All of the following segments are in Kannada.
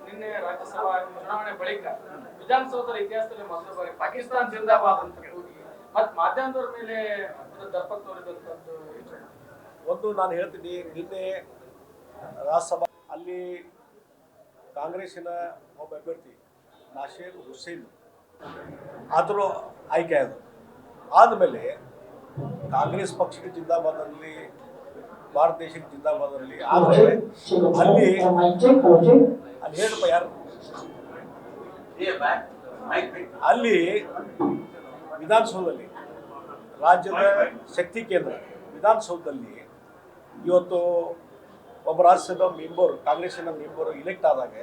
ನಿನ್ನೆ ರಾಜ್ಯಸಭಾ ಚುನಾವಣೆ ಬಳಿಕ ವಿಧಾನಸೌಧದ ಇತಿಹಾಸದಲ್ಲಿ ಮೊದಲ ಬಾರಿ ಪಾಕಿಸ್ತಾನ ಜಿಂದಾಬಾದ್ ಅಂತ ಕೂಗಿ ಮತ್ತು ಮಾಧ್ಯಮದವರ ಮೇಲೆ ದರ್ಪ ತೋರಿದಂಥದ್ದು. ಒಂದು ನಾನು ಹೇಳ್ತೀನಿ, ನಿನ್ನೆ ರಾಜ್ಯಸಭಾ ಅಲ್ಲಿ ಕಾಂಗ್ರೆಸ್ಸಿನ ಒಬ್ಬ ಅಭ್ಯರ್ಥಿ ನಾಸೀರ್ ಹುಸೇನ್ ಆದರೂ ಆಯ್ಕೆ ಆದರು. ಆದಮೇಲೆ ಕಾಂಗ್ರೆಸ್ ಪಕ್ಷಕ್ಕೆ ಜಿಂದಾಬಾದಲ್ಲಿ, ಭಾರತ ದೇಶಕ್ಕೆ ಜಿಂದಾಬಾದಲ್ಲಿ ಆದರೆ ಅಲ್ಲಿ ಏನಪ್ಪ ಯಾರು ಅಲ್ಲಿ ವಿಧಾನಸೌಧದಲ್ಲಿ ರಾಜ್ಯದ ಶಕ್ತಿ ಕೇಂದ್ರ ವಿಧಾನಸೌಧದಲ್ಲಿ ಇವತ್ತು ಒಬ್ಬ ರಾಜ್ಯಸಭಾ ಮೆಂಬರ್ ಕಾಂಗ್ರೆಸ್ಸಿನ ಮೆಂಬರು ಇಲೆಕ್ಟ್ ಆದಾಗ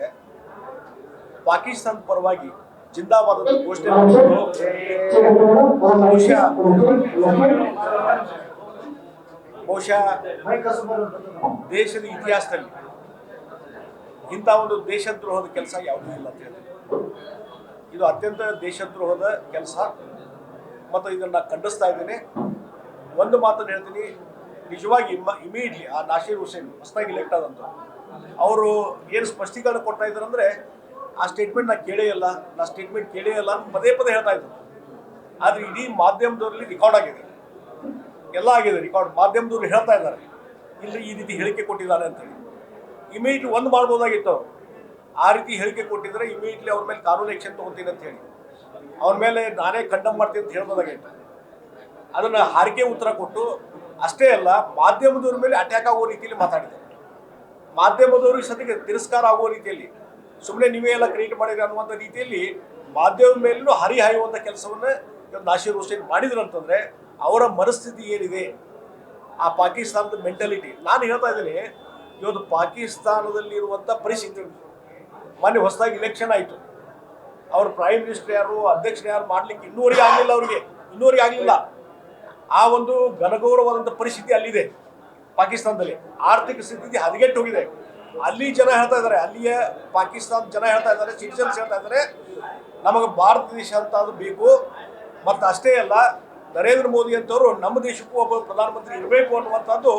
ಪಾಕಿಸ್ತಾನ ಪರವಾಗಿ ಜಿಂದಾಬಾದ್ ಅಂತ ಘೋಷಣೆ ಮಾಡಿದ್ರು. ಬಹುಶಃ ದೇಶದ ಇತಿಹಾಸದಲ್ಲಿ ಇಂಥ ಒಂದು ದೇಶದ್ರೋಹದ ಕೆಲಸ ಯಾವುದೂ ಇಲ್ಲ ಅಂತ ಹೇಳ್ತೀನಿ. ಇದು ಅತ್ಯಂತ ದೇಶದ್ರೋಹದ ಕೆಲಸ ಮತ್ತು ಇದನ್ನು ನಾನು ಖಂಡಿಸ್ತಾ ಇದ್ದೇನೆ. ಒಂದು ಮಾತನ್ನು ಹೇಳ್ತೀನಿ, ನಿಜವಾಗಿ ಇಮಿಡಿಯೇಟ್ಲಿ ಆ ನಾಸೀರ್ ಹುಸೇನ್ ಹೊಸದಾಗಿ ಇಲೆಕ್ಟ್ ಆದಂಥ ಅವರು ಏನು ಸ್ಪಷ್ಟೀಕರಣ ಕೊಡ್ತಾ ಇದ್ದಾರೆ ಅಂದರೆ, ಆ ಸ್ಟೇಟ್ಮೆಂಟ್ ನಾನು ಕೇಳೇ ಇಲ್ಲ ಅಂತ ಪದೇ ಹೇಳ್ತಾ ಇದ್ರು. ಆದರೆ ಇಡೀ ಮಾಧ್ಯಮದವರಲ್ಲಿ ರೆಕಾರ್ಡ್ ಆಗಿದೆ, ಎಲ್ಲ ಆಗಿದೆ ರೆಕಾರ್ಡ್. ಮಾಧ್ಯಮದವ್ರು ಹೇಳ್ತಾ ಇದ್ದಾರೆ ಇಲ್ಲಿ ಈ ರೀತಿ ಹೇಳಿಕೆ ಕೊಟ್ಟಿದ್ದಾರೆ ಅಂತೇಳಿ. ಇಮಿಡಿಯೇಟ್ಲಿ ಒಂದು ಮಾಡ್ಬೋದಾಗಿತ್ತು ಅವರು. ಆ ರೀತಿ ಹೇಳಿಕೆ ಕೊಟ್ಟಿದ್ರೆ ಇಮಿಡಿಯೇಟ್ಲಿ ಅವ್ರ ಮೇಲೆ ಕಾನೂನು ಆ್ಯಕ್ಷನ್ ತೊಗೊತೀನಿ ಅಂತ ಹೇಳಿ ಅವ್ರ ಮೇಲೆ ನಾನೇ ಕಂಡಮ್ ಮಾಡ್ತೀನಿ ಅಂತ ಹೇಳ್ಬೋದಾಗಿತ್ತು. ಅದನ್ನು ಹಾರಿಕೆ ಉತ್ತರ ಕೊಟ್ಟು ಅಷ್ಟೇ ಅಲ್ಲ, ಮಾಧ್ಯಮದವ್ರ ಮೇಲೆ ಅಟ್ಯಾಕ್ ಆಗೋ ರೀತಿಯಲ್ಲಿ ಮಾತಾಡಿದ್ದಾರೆ. ಮಾಧ್ಯಮದವ್ರಿಗೆ ಸದ್ಯಕ್ಕೆ ತಿರಸ್ಕಾರ ಆಗುವ ರೀತಿಯಲ್ಲಿ ಸುಮ್ಮನೆ ನೀವೇ ಎಲ್ಲ ಕ್ರಿಯೇಟ್ ಮಾಡಿದ್ರೆ ಅನ್ನುವಂಥ ರೀತಿಯಲ್ಲಿ ಮಾಧ್ಯಮದ ಮೇಲೂ ಹರಿಹಾಯುವಂಥ ಕೆಲಸವನ್ನು ನಾಸೀರ್ ಹುಸೇನ್ ಮಾಡಿದ್ರಂತಂದರೆ ಅವರ ಮನಸ್ಥಿತಿ ಏನಿದೆ, ಆ ಪಾಕಿಸ್ತಾನದ ಮೆಂಟಾಲಿಟಿ. ನಾನು ಹೇಳ್ತಾ ಇದ್ದೀನಿ, ಇವತ್ತು ಪಾಕಿಸ್ತಾನದಲ್ಲಿರುವಂಥ ಪರಿಸ್ಥಿತಿ, ಮೊನ್ನೆ ಹೊಸದಾಗಿ ಇಲೆಕ್ಷನ್ ಆಯಿತು, ಅವ್ರ ಪ್ರೈಮ್ ಮಿನಿಸ್ಟರ್ ಯಾರು, ಅಧ್ಯಕ್ಷರು ಯಾರು ಮಾಡಲಿಕ್ಕೆ ಇನ್ನೂವರೆಗೆ ಆಗಲಿಲ್ಲ. ಆ ಒಂದು ಘನಘೋರವಾದಂಥ ಪರಿಸ್ಥಿತಿ ಅಲ್ಲಿದೆ ಪಾಕಿಸ್ತಾನದಲ್ಲಿ. ಆರ್ಥಿಕ ಸ್ಥಿತಿ ಹದಗೆಟ್ಟು ಹೋಗಿದೆ. ಅಲ್ಲಿ ಜನ ಹೇಳ್ತಾ ಇದ್ದಾರೆ, ಅಲ್ಲಿಯ ಪಾಕಿಸ್ತಾನ ಜನ ಹೇಳ್ತಾ ಇದ್ದಾರೆ, ಸಿಟಿಸನ್ಸ್ ಹೇಳ್ತಾ ಇದ್ದಾರೆ, ನಮಗೆ ಭಾರತ ದೇಶ ಅಂತ ಅದು ಬೇಕು. ಮತ್ತು ಅಷ್ಟೇ ಅಲ್ಲ, ನರೇಂದ್ರ ಮೋದಿ ಅಂತವರು ನಮ್ಮ ದೇಶಕ್ಕೂ ಒಬ್ಬ ಪ್ರಧಾನಮಂತ್ರಿ ಇರಬೇಕು ಅನ್ನುವಂಥದ್ದು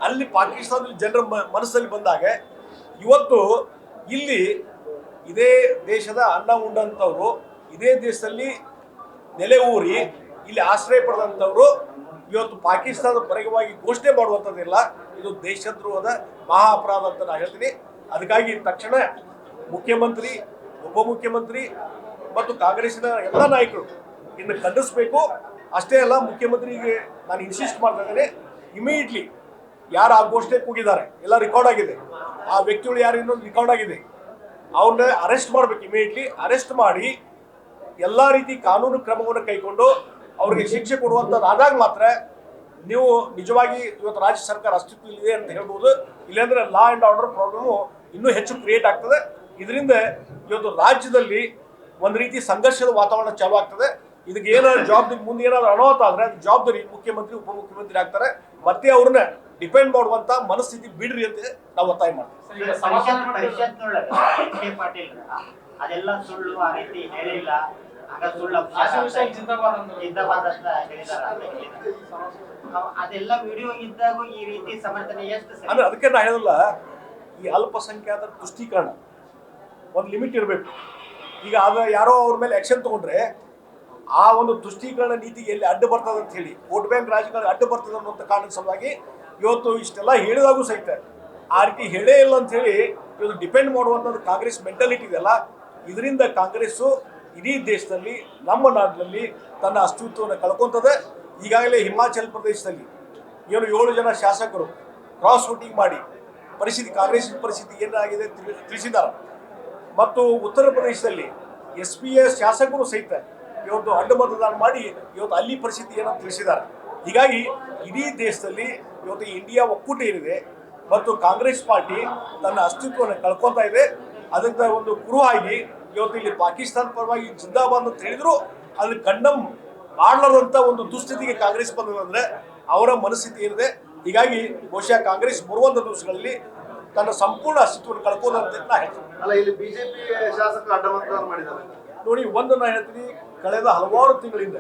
ಅಲ್ಲಿ ಪಾಕಿಸ್ತಾನದಲ್ಲಿ ಜನರ ಮನಸ್ಸಲ್ಲಿ ಬಂದಾಗ, ಇವತ್ತು ಇಲ್ಲಿ ಇದೇ ದೇಶದ ಅನ್ನ ಉಂಡಂಥವ್ರು, ಇದೇ ದೇಶದಲ್ಲಿ ನೆಲೆ ಊರಿ ಇಲ್ಲಿ ಆಶ್ರಯ ಪಡೆದಂಥವ್ರು ಇವತ್ತು ಪಾಕಿಸ್ತಾನದ ಪರವಾಗಿ ಘೋಷಣೆ ಮಾಡುವಂಥದ್ದಿಲ್ಲ. ಇದು ದೇಶದ್ರೋಹದ ಮಹಾ ಅಪರಾಧ ಅಂತ ನಾನು ಹೇಳ್ತೀನಿ. ಅದಕ್ಕಾಗಿ ತಕ್ಷಣ ಮುಖ್ಯಮಂತ್ರಿ, ಉಪಮುಖ್ಯಮಂತ್ರಿ ಮತ್ತು ಕಾಂಗ್ರೆಸ್ಸಿನ ಎಲ್ಲ ನಾಯಕರು ಇನ್ನು ಖಂಡಿಸಬೇಕು. ಅಷ್ಟೇ ಅಲ್ಲ, ಮುಖ್ಯಮಂತ್ರಿಗೆ ನಾನು ಇನ್ಸಿಸ್ಟ್ ಮಾಡ್ತಾ ಇದ್ದೇನೆ, ಇಮಿಡಿಯೇಟ್ಲಿ ಯಾರು ಆ ಘೋಷಣೆ ಕೂಗಿದ್ದಾರೆ ಎಲ್ಲ ರೆಕಾರ್ಡ್ ಆಗಿದೆ, ಆ ವ್ಯಕ್ತಿಗಳು ಯಾರು ಇನ್ನೊಂದು ರೆಕಾರ್ಡ್ ಆಗಿದೆ, ಅವ್ರನ್ನ ಅರೆಸ್ಟ್ ಮಾಡಬೇಕು. ಇಮಿಡಿಯೇಟ್ಲಿ ಅರೆಸ್ಟ್ ಮಾಡಿ ಎಲ್ಲ ರೀತಿ ಕಾನೂನು ಕ್ರಮವನ್ನು ಕೈಗೊಂಡು ಅವ್ರಿಗೆ ಶಿಕ್ಷೆ ಕೊಡುವಂಥದ್ದು ಆದಾಗ ಮಾತ್ರ ನೀವು ನಿಜವಾಗಿ ಇವತ್ತು ರಾಜ್ಯ ಸರ್ಕಾರ ಅಸ್ತಿತ್ವದಲ್ಲಿದೆ ಅಂತ ಹೇಳ್ಬೋದು. ಇಲ್ಲಾಂದರೆ ಲಾ ಆ್ಯಂಡ್ ಆರ್ಡರ್ ಪ್ರಾಬ್ಲಮು ಇನ್ನೂ ಹೆಚ್ಚು ಕ್ರಿಯೇಟ್ ಆಗ್ತದೆ. ಇದರಿಂದ ಇವತ್ತು ರಾಜ್ಯದಲ್ಲಿ ಒಂದು ರೀತಿ ಸಂಘರ್ಷದ ವಾತಾವರಣ ಚಾಲೂ ಆಗ್ತದೆ. ಇದಕ್ಕೆ ಏನಾದ್ರು ಜವಾಬ್ದಾರಿ, ಮುಂದೆ ಏನಾದ್ರು ಅನಾಹುತ ಆದರೆ ಅದು ಜವಾಬ್ದಾರಿ ಮುಖ್ಯಮಂತ್ರಿ ಉಪಮುಖ್ಯಮಂತ್ರಿ ಆಗ್ತಾರೆ. ಮತ್ತೆ ಅವ್ರನ್ನ ಡಿಪೆಂಡ್ ಮಾಡುವಂತ ಮನಸ್ಥಿತಿ ಬಿಡ್ರಿ ಅಂತ ನಾವು ಒತ್ತಾಯ ಮಾಡ್ತೀವಿ. ಅದೆಲ್ಲ ಸುಳ್ಳು, ಆ ರೀತಿ ಹೇಳಿಲ್ಲ, ಅದೆಲ್ಲ ವಿಡಿಯೋ ಇದ್ದಾಗ ಈ ರೀತಿ ಸಮರ್ಥನೆ ಎಷ್ಟು ಅಂದ್ರೆ ಅದಕ್ಕೆ ನಾ ಹೇಳಲ್ಲ, ಈ ಅಲ್ಪಸಂಖ್ಯಾತರ ತುಷ್ಟೀಕರಣ ಒಂದು ಲಿಮಿಟ್ ಇರಬೇಕು. ಈಗ ಅದು ಯಾರೋ ಅವ್ರ ಮೇಲೆ ಆಕ್ಷನ್ ತಗೊಂಡ್ರೆ ಆ ಒಂದು ತುಷ್ಟೀಕರಣ ನೀತಿ ಎಲ್ಲಿ ಅಡ್ಡ ಬರ್ತದೆ ಅಂತ ಹೇಳಿ, ವೋಟ್ ಬ್ಯಾಂಕ್ ರಾಜಕಾರಣ ಅಡ್ಡ ಬರ್ತದೆ ಅನ್ನುವಂಥ ಕಾರಣದ ಸಲುವಾಗಿ ಇವತ್ತು ಇಷ್ಟೆಲ್ಲ ಹೇಳಿದಾಗೂ ಸಹಿತ ಆ ರೀತಿ ಹೇಳೇ ಇಲ್ಲ ಅಂತ ಹೇಳಿ ಇವತ್ತು ಡಿಪೆಂಡ್ ಮಾಡುವಂಥದ್ದು ಕಾಂಗ್ರೆಸ್ ಮೆಂಟಾಲಿಟಿ ಇದೆಯಲ್ಲ. ಇದರಿಂದ ಕಾಂಗ್ರೆಸ್ಸು ಇಡೀ ದೇಶದಲ್ಲಿ, ನಮ್ಮ ನಾಡಿನಲ್ಲಿ ತನ್ನ ಅಸ್ತಿತ್ವವನ್ನು ಕಳ್ಕೊತದೆ. ಈಗಾಗಲೇ ಹಿಮಾಚಲ ಪ್ರದೇಶದಲ್ಲಿ ಏನು 7 ಜನ ಶಾಸಕರು ಕ್ರಾಸ್ ವೋಟಿಂಗ್ ಮಾಡಿ ಕಾಂಗ್ರೆಸ್ ಪರಿಸ್ಥಿತಿ ಏನಾಗಿದೆ ತಿಳಿಸಿದ್ದಾರೆ. ಮತ್ತು ಉತ್ತರ ಪ್ರದೇಶದಲ್ಲಿ SPA ಶಾಸಕರು ಸಹಿತ ಇವತ್ತು ಅಡ್ಡ ಮತದಾನ ಮಾಡಿ ಇವತ್ತು ಅಲ್ಲಿ ಪರಿಸ್ಥಿತಿ ಏನಂತ ತಿಳಿಸಿದ್ದಾರೆ. ಹೀಗಾಗಿ ಇಡೀ ದೇಶದಲ್ಲಿ ಇವತ್ತು ಇಂಡಿಯಾ ಒಕ್ಕೂಟ ಏನಿದೆ ಮತ್ತು ಕಾಂಗ್ರೆಸ್ ಪಾರ್ಟಿ ತನ್ನ ಅಸ್ತಿತ್ವವನ್ನು ಕಳ್ಕೊತಾ ಇದೆ. ಅದಕ್ಕೆ ಒಂದು ಕುರುವಾಗಿ ಇವತ್ತು ಇಲ್ಲಿ ಪಾಕಿಸ್ತಾನ ಪರವಾಗಿ ಜಿಂದಾಬಾದ್ ಅಂತ ಹೇಳಿದ್ರು ಅಲ್ಲಿ ಕಂಡಮ್ ಮಾಡಲಾರಂಥ ಒಂದು ದುಸ್ಥಿತಿಗೆ ಕಾಂಗ್ರೆಸ್ ಬಂದದಂದ್ರೆ ಅವರ ಮನಸ್ಥಿತಿ ಏನಿದೆ. ಹೀಗಾಗಿ ಬಹುಶಃ ಕಾಂಗ್ರೆಸ್ ಬರುವಂಥ ದಿವಸಗಳಲ್ಲಿ ತನ್ನ ಸಂಪೂರ್ಣ ಅಸ್ತಿತ್ವವನ್ನು ಕಳ್ಕೋದಂತ ನಾ ಹೇಳ್ತೀನಿ. ಅಲ್ಲ, ಇಲ್ಲಿ ಬಿಜೆಪಿ ಶಾಸಕರು ಅಡ್ಡ ಮತದಾನ ಮಾಡಿದ್ದಾರೆ ನೋಡಿ. ಒಂದು ನಾ ಹೇಳ್ತೀನಿ, ಕಳೆದ ಹಲವಾರು ತಿಂಗಳಿಂದ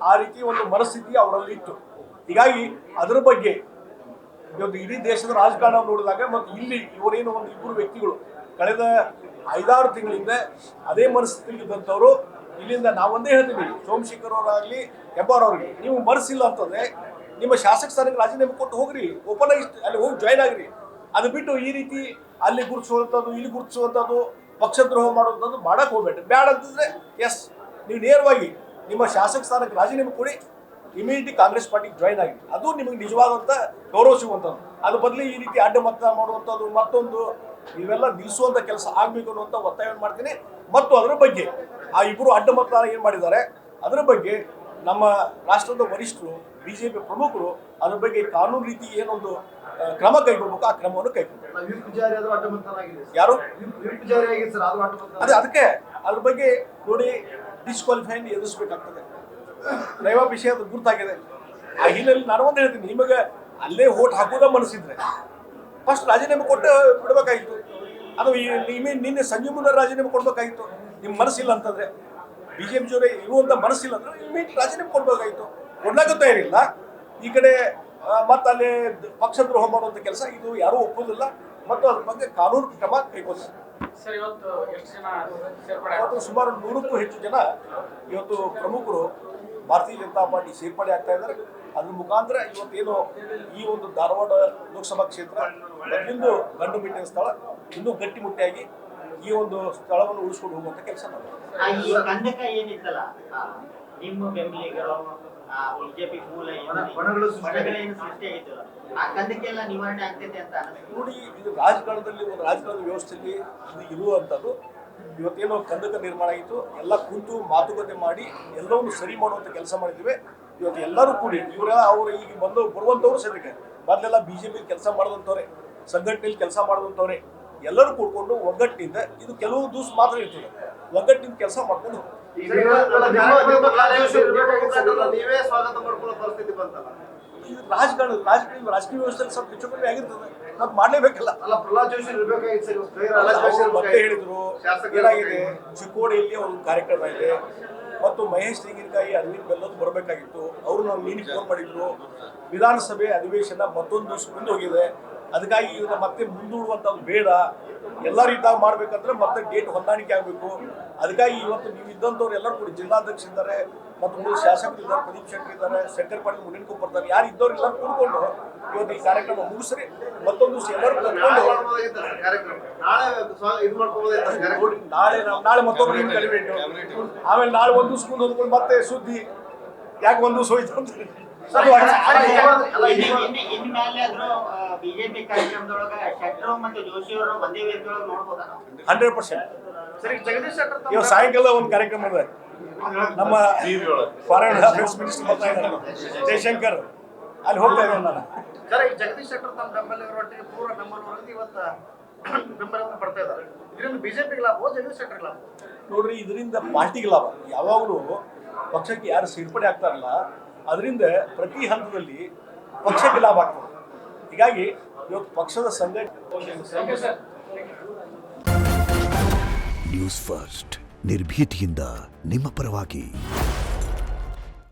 ಆ ರೀತಿ ಒಂದು ಮನಸ್ಥಿತಿ ಅವರಲ್ಲಿ ಇತ್ತು. ಹೀಗಾಗಿ ಅದರ ಬಗ್ಗೆ ಇವತ್ತು ಇಡೀ ದೇಶದ ರಾಜಕಾರಣ ನೋಡಿದಾಗ ಮತ್ತು ಇಲ್ಲಿ ಇವರೇನು ಒಂದು 2 ವ್ಯಕ್ತಿಗಳು ಕಳೆದ 5-6 ತಿಂಗಳಿಂದ ಅದೇ ಮನಸ್ಥಿತಿಗೆ ಇದ್ದಂಥವ್ರು ಇಲ್ಲಿಂದ ನಾವೊಂದೇ ಹೇಳ್ತೀವಿ, ಸೋಮಶೇಖರ್ ಅವರಾಗಲಿ ಹೆಬ್ಬಾರ್ ಅವ್ರಿಗೆ, ನೀವು ಮನಸ್ಸಿಲ್ಲ ಅಂತಂದ್ರೆ ನಿಮ್ಮ ಶಾಸಕ ಸ್ಥಾನಕ್ಕೆ ರಾಜೀನಾಮೆ ಕೊಟ್ಟು ಹೋಗ್ರಿ, ಓಪನ್ ಆಗಿ ಅಲ್ಲಿ ಹೋಗಿ ಜಾಯ್ನ್ ಆಗ್ರಿ. ಅದು ಬಿಟ್ಟು ಈ ರೀತಿ ಅಲ್ಲಿ ಗುರುತಿಸುವಂಥದ್ದು ಇಲ್ಲಿ ಗುರುತಿಸುವಂಥದ್ದು ಪಕ್ಷದ್ರೋಹ ಮಾಡುವಂಥದ್ದು ಮಾಡಕ್ಕೆ ಹೋಗ್ಬೇಡ್ರಿ. ಬ್ಯಾಡ ಅಂತಂದ್ರೆ ಎಸ್ ನೀವು ನೇರವಾಗಿ ನಿಮ್ಮ ಶಾಸಕ ಸ್ಥಾನಕ್ಕೆ ರಾಜೀನಾಮೆ ಕೊಡಿ, ಇಮಿಡಿಯೇಟ್ಲಿ ಕಾಂಗ್ರೆಸ್ ಪಾರ್ಟಿಗೆ ಜಾಯ್ನ್ ಆಗಿ, ಅದು ನಿಮಗೆ ನಿಜವಾದಂಥ ಗೌರವ ಸಿಗುವಂಥದ್ದು. ಅದು ಬದಲಿ ಈ ರೀತಿ ಅಡ್ಡ ಮತ ಮಾಡುವಂಥದ್ದು ಮತ್ತೊಂದು ಇವೆಲ್ಲ ನಿಲ್ಲಿಸುವಂಥ ಕೆಲಸ ಆಗಬೇಕು ಅನ್ನುವಂಥ ಒತ್ತಾಯವನ್ನು ಮಾಡ್ತೀನಿ. ಮತ್ತು ಅದರ ಬಗ್ಗೆ ಆ ಇಬ್ಬರು ಅಡ್ಡ ಮತದಾರ ಏನು ಮಾಡಿದ್ದಾರೆ ಅದರ ಬಗ್ಗೆ ನಮ್ಮ ರಾಷ್ಟ್ರದ ವರಿಷ್ಠರು ಬಿಜೆಪಿ ಪ್ರಮುಖರು ಅದ್ರ ಬಗ್ಗೆ ಕಾನೂನು ರೀತಿ ಏನೊಂದು ಕ್ರಮ ಕೈಗೊಳ್ಬೇಕು ಆ ಕ್ರಮವನ್ನು ಕೈಗೊಳ್ಬೇಕು. ವಿಪ್ ಜಾರಿ ಆದ್ರೂ ಅಡ್ಡ ಮತದಾನ ಆಗಿದೆ. ಯಾರು ವಿಪ್ ಜಾರಿ ಆಗಿದೆ ಸರ್, ಅದು ಅಡ್ಡ ಮತದಾನ. ಅದಕ್ಕೆ ಅದ್ರ ಬಗ್ಗೆ ನೋಡಿ ಡಿಸ್ಕ್ವಾಲಿಫೈನ್ ಎದುರಿಸಬೇಕಾಗ್ತದೆ. ದೈವ ವಿಷಯ ಅದು ಗುರುತಾಗಿದೆ. ಆ ಹಿನ್ನೆಲೆಯಲ್ಲಿ ನಾನು ಒಂದು ಹೇಳ್ತೀನಿ, ನಿಮಗೆ ಅಲ್ಲೇ ಓಟ್ ಹಾಕೋದ ಮನಸ್ಸಿದ್ರೆ ಫಸ್ಟ್ ರಾಜೀನಾಮೆ ಕೊಟ್ಟು ಬಿಡಬೇಕಾಗಿತ್ತು. ಅದು ನಿನ್ನೆ ಸಂಜೆ ಮುಂದೆ ರಾಜೀನಾಮೆ ಕೊಡಬೇಕಾಗಿತ್ತು. ನಿಮ್ಮ ಮನಸ್ಸಿಲ್ಲ ಅಂತಂದ್ರೆ, ಬಿಜೆಪಿ ಜೊತೆ ಇರುವಂಥ ಮನಸ್ಸಿಲ್ಲ ಅಂದ್ರೆ ಇಮಿಡಿಯೇಟ್ ರಾಜೀನಾಮೆ ಕೊಡಬೇಕಾಗಿತ್ತು. ಕೊಡ್ಲಾಗುತ್ತಾ ಇರಲಿಲ್ಲ. ಈ ಕಡೆ ಮತ್ತೆ ಅಲ್ಲಿ ಪಕ್ಷದ್ರೋಹ ಮಾಡುವಂಥ ಕೆಲಸ ಇದು ಯಾರೂ ಒಪ್ಪೋದಿಲ್ಲ ಮತ್ತು ಅದ್ರ ಬಗ್ಗೆ ಕಾನೂನು ಕ್ರಮ ಕೈಗೊಳ್ತಾರೆ. ಸರ್, ಇವತ್ತು ಎಷ್ಟು ಜನ ಸೇರ್ಪಡೆ ಇವತ್ತು ಸುಮಾರು 100ಕ್ಕೂ ಹೆಚ್ಚು ಜನ ಇವತ್ತು ಪ್ರಮುಖರು ಭಾರತೀಯ ಜನತಾ ಪಾರ್ಟಿ ಸೇರ್ಪಡೆ ಆಗ್ತಾ ಇದ್ದಾರೆ. ಅದ್ರ ಮುಖಾಂತರ ಇವತ್ತೇನು ಈ ಒಂದು ಧಾರವಾಡ ಲೋಕಸಭಾ ಕ್ಷೇತ್ರ ಮೊದಲಿಂದು ಗಂಡು ಮೆಟ್ಟಿನ ಸ್ಥಳ ಇನ್ನೂ ಗಟ್ಟಿಮುಟ್ಟಿಯಾಗಿ ಈ ಒಂದು ಸ್ಥಳವನ್ನು ಉಳಿಸ್ಕೊಂಡು ಹೋಗುವಂತ ಕೆಲಸ ಮಾಡ್ತಾರೆ. ಈ ಕಂದಕ ಏನಿತ್ತಲ್ಲ, ನಿಮ್ಮ ಬೆಂಬಲಿಗರು ಬಿಜೆಪಿ ಮೂಲ ಬಣಗಳು ಬಣಗಳೇನು ಸೃಷ್ಟಿಯಾಗಿತ್ತಲ್ಲ, ಆ ಕಂದಕ್ಕೆ ಎಲ್ಲ ನಿವಾರಣೆ ಆಗ್ತೈತೆ ಅಂತ ಅನಿಸ್ತು. ನೋಡಿ, ಇದು ರಾಜಕಾರಣದಲ್ಲಿ ಒಂದು ರಾಜಕಾರಣದ ವ್ಯವಸ್ಥೆಯಲ್ಲಿ ಇದು ಇರುವಂಥದ್ದು. ಇವತ್ತೇನೋ ಕಂದಕ ನಿರ್ಮಾಣ ಆಗಿತ್ತು, ಎಲ್ಲ ಕುಂತು ಮಾತುಕತೆ ಮಾಡಿ ಎಲ್ಲವನ್ನು ಸರಿ ಮಾಡುವಂಥ ಕೆಲಸ ಮಾಡಿದ್ದೀವಿ. ಇವತ್ತು ಎಲ್ಲರೂ ಕೂಡಿ ಇವರೆಲ್ಲ ಅವರು ಈಗ ಬರುವಂಥವ್ರು ಸದ್ಯಕ್ಕೆ ಮೊದಲೆಲ್ಲ ಬಿಜೆಪಿ ಕೆಲಸ ಮಾಡಿದಂಥವ್ರೆ, ಸಂಘಟನೆಯಲ್ಲಿ ಕೆಲಸ ಮಾಡಿದಂಥವ್ರೆ, ಎಲ್ಲರೂ ಕೂಡ್ಕೊಂಡು ಒಗ್ಗಟ್ಟಿನಿಂದ ಇದು ಕೆಲವು ದಿವಸ ಮಾತ್ರ ಇರ್ತದೆ, ಒಗ್ಗಟ್ಟಿನ ಕೆಲಸ ಮಾಡ್ಕೊಂಡು ನೀವೇ ಸ್ವಾಗತ ಮಾಡ್ಕೊಳ್ಳೋ ಪರಿಸ್ಥಿತಿ ಬಂತಲ್ಲ. ಇದು ರಾಜಕೀಯ ವ್ಯವಸ್ಥೆಯಲ್ಲಿ ಸ್ವಲ್ಪ ಹೆಚ್ಚು ಕಡಿಮೆ ಆಗಿರ್ತದೆ, ಮತ್ತೆ ಮಾಡಲೇಬೇಕಲ್ಲ. ಅಲ್ಲ, ಪ್ರಹ್ಲಾದ್ ಜೋಶಿ ಇರ್ಬೇಕಾಗಿತ್ತು ಸರ್. ಅವ್ರು ಮತ್ತೆ ಹೇಳಿದ್ರು ಏನಾಗಿದೆ, ಚಿಕ್ಕೋಡಿಯಲ್ಲಿ ಒಂದು ಕಾರ್ಯಕ್ರಮ ಇದೆ ಮತ್ತು ಮಹೇಶ್ ತೆಂಗಿನಕಾಯಿ ಅರವಿಂದ್ ಬೆಲ್ಲದು ಬರಬೇಕಾಗಿತ್ತು. ಅವರು ನಾವು ನೀನು ಫೋನ್ ಮಾಡಿದ್ರು. ವಿಧಾನಸಭೆ ಅಧಿವೇಶನ ಮತ್ತೊಂದು ದಿವಸ ಮುಂದೆ ಹೋಗಿದೆ, ಅದಕ್ಕಾಗಿ ಇವತ್ತು ಮತ್ತೆ ಮುಂದೂಡುವಂಥದ್ದು ಬೇಡ, ಎಲ್ಲರೂ ಇದ್ದಾಗ ಮಾಡ್ಬೇಕಂದ್ರೆ ಮತ್ತೆ ಡೇಟ್ ಹೊಂದಾಣಿಕೆ ಆಗಬೇಕು. ಅದಕ್ಕಾಗಿ ಇವತ್ತು ನೀವು ಇದ್ದಂಥವ್ರು ಎಲ್ಲರೂ ಕೂಡ ಜಿಲ್ಲಾಧ್ಯಕ್ಷ ಇದ್ದಾರೆ ಮತ್ತು 3 ಶಾಸಕರು ಇದ್ದಾರೆ, ಪ್ರದೀಪ್ ಶೆಟ್ಟಿ ಇದ್ದಾರೆ, ಶಂಕರ್ ಪಾಟೀಲ್ ಮುನಿನ್ಕೋ ಬರ್ತಾರೆ, ಯಾರು ಇದ್ದವ್ರು ಎಲ್ಲರೂ ಕೂತ್ಕೊಂಡು ಇವತ್ತು ಈ ಕಾರ್ಯಕ್ರಮ ಮುಗಿಸ್ರಿ, ಮತ್ತೊಂದು ದಿವಸ ಎಲ್ಲರೂ ನಾಳೆ ಮತ್ತೊಬ್ಬರು ಕಲಿಬೇಕು, ಆಮೇಲೆ ನಾಳೆ ಒಂದು ದಿವಸ ಮುಂದೆ ಹೋದ್ಕೊಂಡು ಮತ್ತೆ ಸುದ್ದಿ ಯಾಕೆ ಒಂದು ದಿವಸ ಹೋಯ್ತು ಅಂತ. ಇನ್ಮೇಲಾದ್ರೂ ಬಿಜೆಪಿ ಕಾರ್ಯಕ್ರಮದೊಳಗ ಶೆಟ್ಟರ್ ಮತ್ತು ಜೋಶಿ ಅವರು ಒಂದೇ ವೇದಿಕೆಯೊಳಗೆ ನೋಡ್ಬೋದಾ? 100%. ಸರಿ, ಜಗದೀಶ್ ಶೆಟ್ಟರ್ ಇವತ್ತು ಸಾಯಂಕಾಲ ಒಂದು ಕಾರ್ಯಕ್ರಮ ಇದೆ, ನಮ್ಮ ಫಾರಿನ್ ಅಫೇರ್ಸ್ ಮಿನಿಸ್ಟರ್ ಬರ್ತಾ ಇದ್ದಾರೆ ಜಯಶಂಕರ್, ಅಲ್ಲಿ ಹೋಗ್ತಾ ಇದ್ದೇನೆ ನಾನು. ಸರ್, ಈ ಜಗದೀಶ್ ಶೆಟ್ಟರ್ ತಮ್ಮ ಬೆಂಬಲಿಗರೊಟ್ಟಿಗೆ ಪೂರ್ವ ಬೆಂಬಲಿಗರೊಂದಿಗೆ ಇವತ್ತು ಬೆಂಬಲವನ್ನು ಪಡ್ತಾ ಇದ್ದಾರೆ. ಇದರಿಂದ ಬಿಜೆಪಿಗೆ ಲಾಭ, ಜಗದೀಶ್ ಶೆಟ್ಟರ್ ಲಾಭ? ನೋಡ್ರಿ, ಇದರಿಂದ ಪಾರ್ಟಿಗೆ ಲಾಭ. ಯಾವಾಗಲೂ ಪಕ್ಷಕ್ಕೆ ಯಾರು ಸೇರ್ಪಡೆ ಆಗ್ತಾರಲ್ಲ ಅದರಿಂದ ಪ್ರತಿ ಹಂತದಲ್ಲಿ ಪಕ್ಷಕ್ಕೆ ಲಾಭ ಆಗ್ತದೆ. ಹೀಗಾಗಿ ಇವತ್ತು ಪಕ್ಷದ ಸಂಘಟನೆ ನ್ಯೂಸ್ ಫಸ್ಟ್ ನಿರ್ಭೀತಿಯಿಂದ ನಿಮ್ಮ ಪರವಾಗಿ.